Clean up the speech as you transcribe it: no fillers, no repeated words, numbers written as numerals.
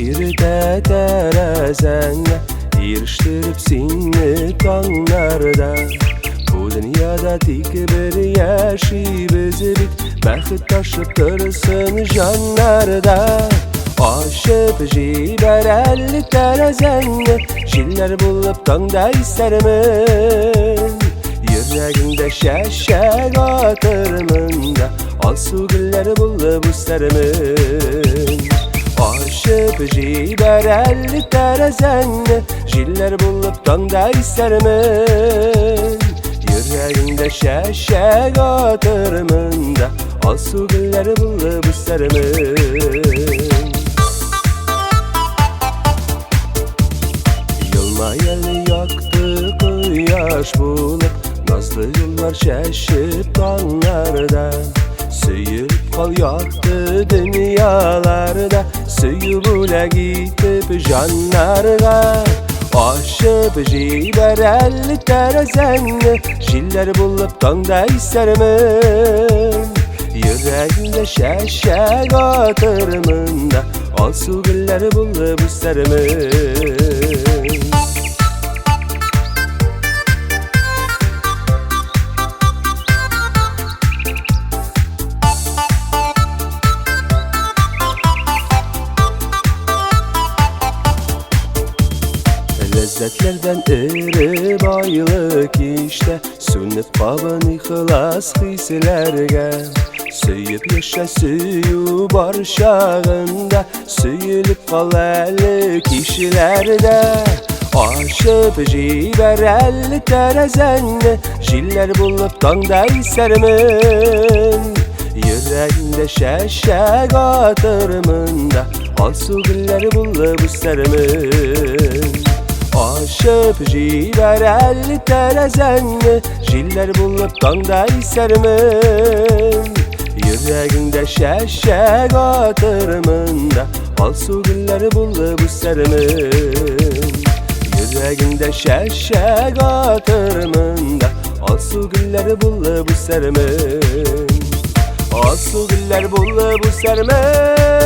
Girde terezenle İriştirip seni kanlarda. Bu dünyada tek bir yaşayıp Bəxit taşıp dursun canlarda. Aşıp jiberelli terezenle Şiller bulup tanda istermin. Yüreğimde şeşek atırmında Al su gülleri bulup istermin. Aşıp jiberelli terezenle Şiller bulup tanda istermin. Yüreğimde şeşek atırmında Al su gülleri bulup istermin. Yılmayalı yaktı kıyaş bulup Nazlı yıllar şaşıp dağlarda. Söyüp kal yaktı dünyalarda. Söyüp ule gitip canlarga. Aşıp jiberelli terezenle Şiller bulup tanda istermin. Yüreğimde şeşek atırmında Al su gülleri bulup istermin. Lezzetlerden iri baylık işte Sünnet kabın ihlas hislerge. Söyüp yaşa suyu barşağında Söyülüp kal eli kişilerde. Aşıp jiberelli terezenle Şiller bulup tanda istermin. Yüreğimde şeşek atırmında Al su gülleri bulup istermin. Aşıp jiberelli terezenle Şiller bulup tanda istermin. Yüreğimde şeşek atırmında Al su gülleri bulup istermin. Yüreğimde şeşek atırmında Al su gülleri bulup istermin. Al su gülleri bulup istermin.